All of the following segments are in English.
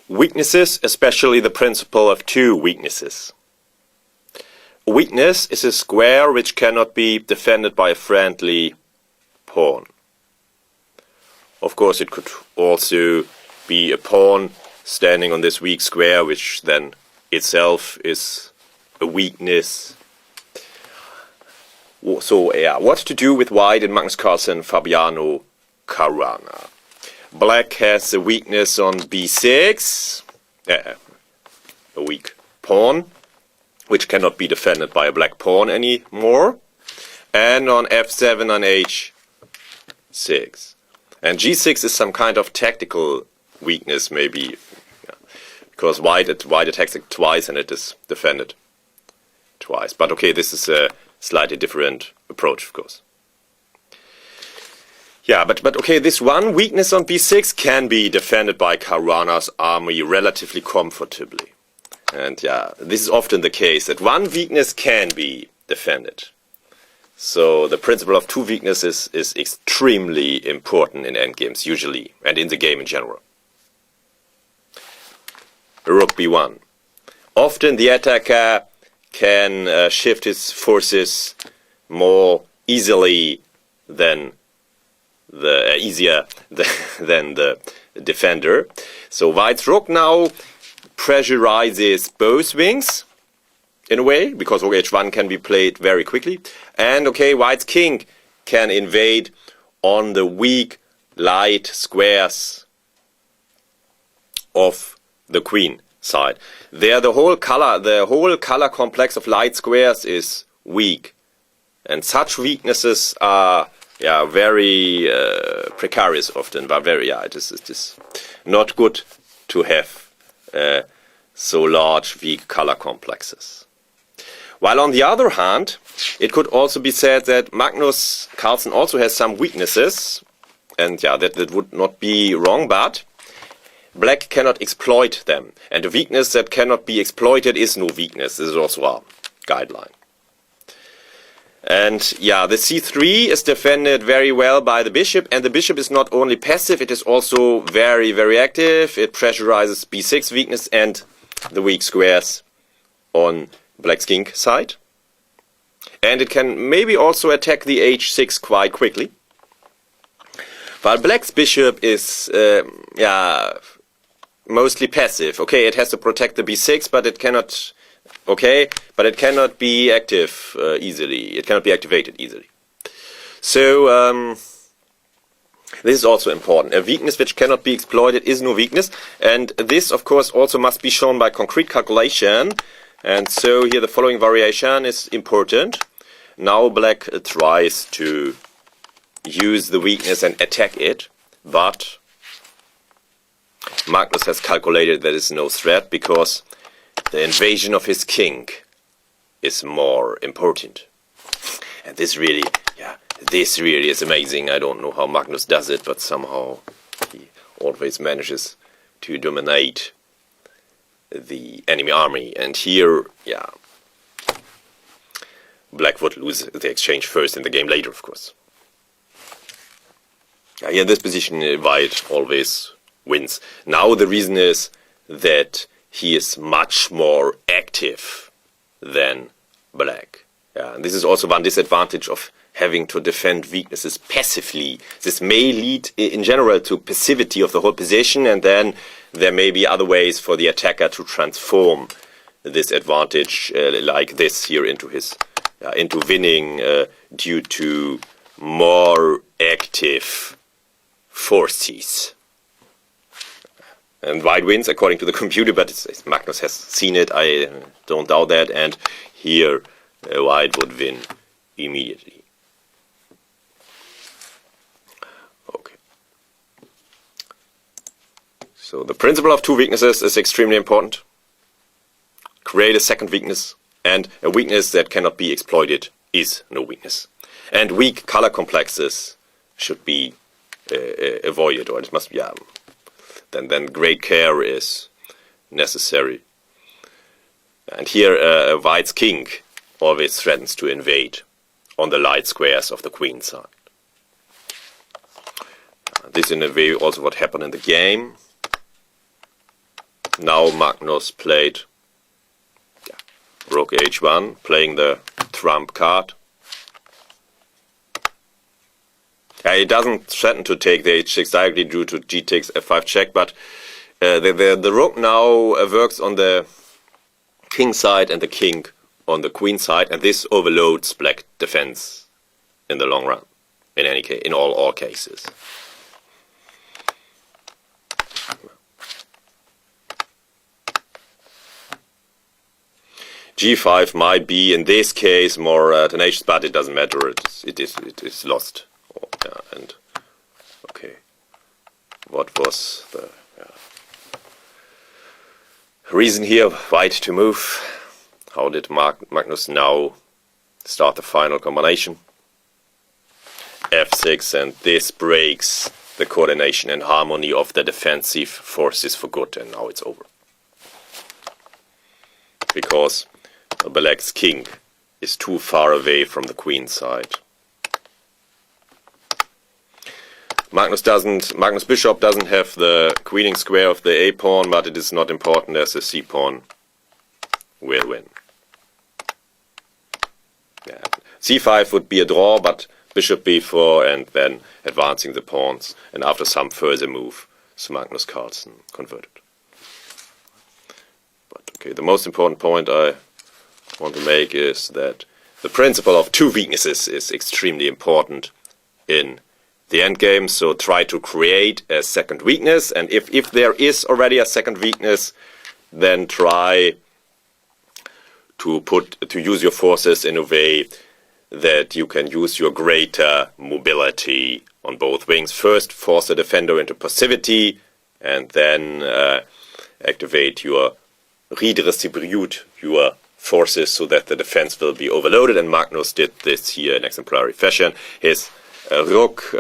Weaknesses, especially the principle of two weaknesses. A weakness is a square which cannot be defended by a friendly pawn. Of course, it could also be a pawn standing on this weak square, which then itself is a weakness. So, yeah, what to do with white in Magnus Carlsen, Fabiano Caruana? Black has a weakness on b6, a weak pawn, which cannot be defended by a black pawn anymore, and on f7 on h6. And g6 is some kind of tactical weakness, maybe, because white attacks it twice and it is defended twice. But okay, this is a slightly different approach, of course. Yeah, but okay, this one weakness on b6 can be defended by Caruana's army relatively comfortably. And yeah, this is often the case, that one weakness can be defended. So the principle of two weaknesses is extremely important in endgames, usually, and in the game in general. Rook b1. Often the attacker can shift his forces more easily than the defender. So white's rook now pressurizes both wings in a way, because rook h1 can be played very quickly. And okay, white's king can invade on the weak light squares of the queen side. There the whole color complex of light squares is weak. And such weaknesses are very precarious often, but it is not good to have so large, weak color complexes. While on the other hand, it could also be said that Magnus Carlsen also has some weaknesses, and that would not be wrong, but black cannot exploit them. And a weakness that cannot be exploited is no weakness. This is also a guideline. And the c3 is defended very well by the bishop, and the bishop is not only passive, it is also very, very active. It pressurizes b6 weakness and the weak squares on black's king side. And it can maybe also attack the h6 quite quickly. While black's bishop is mostly passive. Okay, it has to protect the b6, but it cannot... Okay, but it cannot be active easily. It cannot be activated easily. So this is also important. A weakness which cannot be exploited is no weakness, and this, of course, also must be shown by concrete calculation. And so here the following variation is important. Now black tries to use the weakness and attack it, but Magnus has calculated that it's no threat because the invasion of his king is more important. And this really is amazing. I don't know how Magnus does it, but somehow he always manages to dominate the enemy army. And here, black would lose the exchange first and the game later, of course. Here in this position, white always wins. Now the reason is that he is much more active than black. And this is also one disadvantage of having to defend weaknesses passively. This may lead in general to passivity of the whole position, and then there may be other ways for the attacker to transform this advantage like this here into winning due to more active forces. And white wins according to the computer, but Magnus has seen it, I don't doubt that, and here white would win immediately. Okay. So the principle of two weaknesses is extremely important. Create a second weakness, and a weakness that cannot be exploited is no weakness. And weak color complexes should be avoided, or it must be... Then great care is necessary. And here white's king always threatens to invade on the light squares of the queen side. This in a way also what happened in the game. now Magnus played rook h1, playing the trump card. He doesn't threaten to take the h6 directly due to g takes f5 check, but the rook now works on the king side and the king on the queen side, and this overloads black defense in the long run. In any case, in all cases. g5 might be in this case more tenacious, but it doesn't matter. It is lost. Oh, yeah, and okay, what was the reason here? White to move. How did Magnus now start the final combination? f6, and this breaks the coordination and harmony of the defensive forces for good, and now it's over. Because black's king is too far away from the queen side. Magnus bishop doesn't have the queening square of the a pawn, but it is not important as the c pawn will win. Yeah. c5 would be a draw, but bishop b4 and then advancing the pawns, and after some further move, so Magnus Carlsen converted. But okay, the most important point I want to make is that the principle of two weaknesses is extremely important in the endgame. So try to create a second weakness, and if there is already a second weakness, then try to use your forces in a way that you can use your greater mobility on both wings. First, force the defender into passivity, and then activate your redistribute your forces so that the defense will be overloaded. And Magnus did this here in exemplary fashion. His rook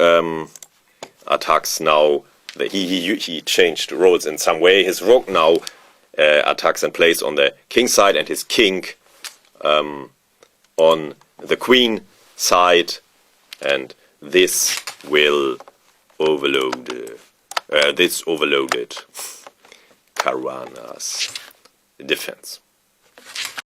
attacks now. He changed roles in some way. His rook now attacks and plays on the king side, and his king on the queen side, and this will overload. This overloaded Caruana's defense.